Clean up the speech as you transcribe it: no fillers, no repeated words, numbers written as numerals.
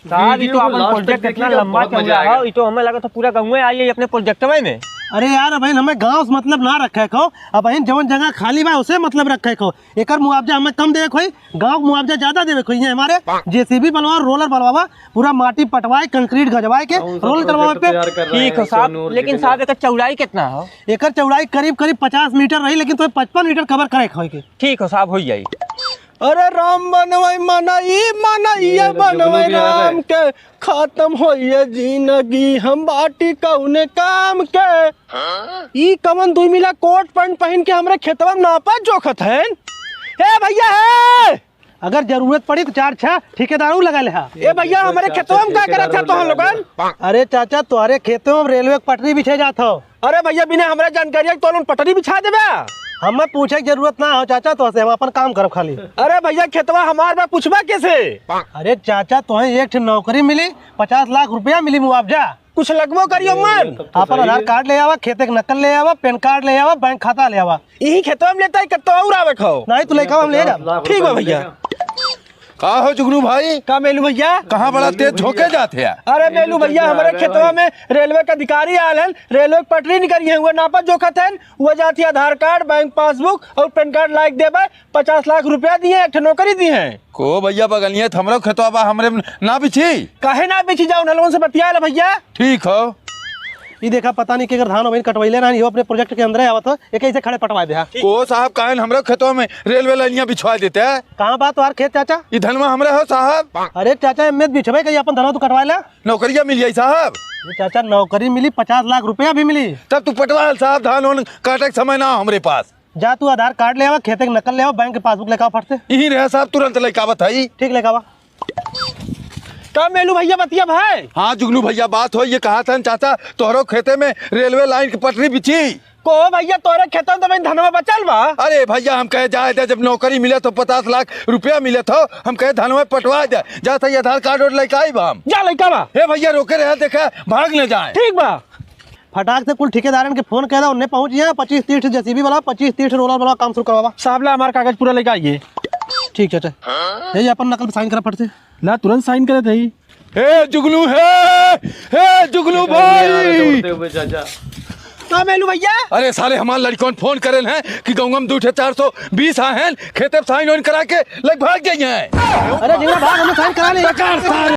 साहब ये तो अपन प्रोजेक्ट कितना लंबा चल रहा है, ये तो हमें लगा था पूरा गाँव में आई है अपने प्रोजेक्ट में। अरे यार अब हमें गांव से मतलब ना रखे खो, अब जवन जगह खाली बा उसे मतलब रखे खो। एकर मुआवजा हमें कम देवे खोई, गांव को मुआवजा ज्यादा देवे खोई। हमारे जेसीबी बनवा, रोलर बनवा, पूरा माटी पटवाए, कंक्रीट गजवाए के रोल करवाए पे। ठीक है साहब, लेकिन साहब एक चौड़ाई कितना है? एकर चौड़ाई करीब 50 मीटर रही, लेकिन तो 55 मीटर कवर करे खोई के। ठीक है साहब, हो जाए। अरे राम बनवाई मनाइए बनवाई राम के, खत्म होइए जिंदगी हम बाटी कौने काम के। ई कमन 2 मिला कोट पैंट पहन के हमरे खेतवा में नापा जोखत है। हे भैया है, अगर जरूरत पड़ी तो 4-6 ठेकेदारों लगा ले। ए भैया हमारे खेतवा में क्या करत है तो हम लोगन? अरे चाचा तुम्हारे खेतों में रेलवे पटरी बिछे जात हो। अरे भैया बिना हमारे जानकारी तो लोन पटरी बिछा देबे। हमें पूछे की जरूरत ना हो चाचा, तो हम अपन काम करब खाली। अरे भैया खेतवा हमार बा पूछबा कैसे? अरे चाचा तुम्हें एक नौकरी मिली, 50 लाख रुपया मिली मुआवजा। कुछ लगभो करियो मन। अपन आधार कार्ड ले आवा, खेते के नकल ले आवा, पैन कार्ड ले आवा, बैंक खाता ले आवा। यही खेतवा में लेता है कत्तो और आवे खो। नहीं तो लेकर हम ले जा। ठीक है भैया। का हो जुगनू भाई, का मेलू भैया? कहाँ बड़ा तेज झोंके जाते हैं? अरे मेलू भैया हमारे खेतवा में रेलवे का अधिकारी आयल है, रेलवे की पटरी निकली है, वो नापा जोखत है, वो जाती आधार कार्ड, बैंक पासबुक और पैन कार्ड लाइक देबे। 50 लाख रुपया दिए, एक नौकरी दी है। को भैया बगलिए हमरो खेतवा बा, हमरे ना बिछी। काहे ना बिछी जाओ, नलवन से बतिया भैया। ठीक हो। ये देखा पता नहीं कि अगर धान वही कटवाइले ना, ये अपने प्रोजेक्ट के अंदर आवत हो, एक ऐसे खड़े पटवा दे। को साहब काहे हमरे खेतवा में रेलवे लाइनियां बिछवा देते हैं? कहाँ बात तुम्हारे खेत चाचा? ये धनवा हमरे हो साहब। अरे चाचा एम बिछवे कहीं अपन धनवा तो कटवा ले। नौकरियां मिल जाई साहब। ये चाचा नौकरी मिली, 50 लाख रुपया भी मिली। तब तू पटवा साहब, धान उन काटे के समय ना हमरे पास। जा तू आधार कार्ड ले आवा, खेते के नकल ले आवा, बैंक के पासबुक लेकर फट से। यही रहे साहब, तुरंत लेकावत है। ठीक लेकर आवा। का मेलू भैया बतिया भाई? हाँ जुगनू भैया बात हो, ये कहा था चाचा तोहरो खेते में रेलवे लाइन की पटरी बिछी। को भैया तोरे खेतों में तो धनवा बचल बा। अरे भैया हम कहे जाए थे, जब नौकरी मिले तो 50 लाख रुपया मिले तो हम कहे धनवा पटवा जाए, जाता ये आधार कार्ड और लेके आई बा। जा लइका बा। हे भैया रोके रहे, देखा भाग ले जाए। ठीक बा। फटाक से कुल ठेकेदारन के फोन कर दो, उन्हें पहुंच जाए। 25-30 जेसीबी वाला, 25-30 रोलर वाला काम शुरू करवा। साहब ला हमारा कागज पूरा लेके आइए। ठीक चाचा, यही अपन नकल साइन करा फट से। ला तुरंत साइन करे थे। हे जुगनू है, हे जुगनू भाई। का मेलू भैया? अरे सारे हमारे लड़कों फोन करे हैं कि गाँव में 2-420 हैं, खेते साइन वाइन करा के लग भाग गई हैं। अरे जिन्ना भाग हमें साइन करा ले।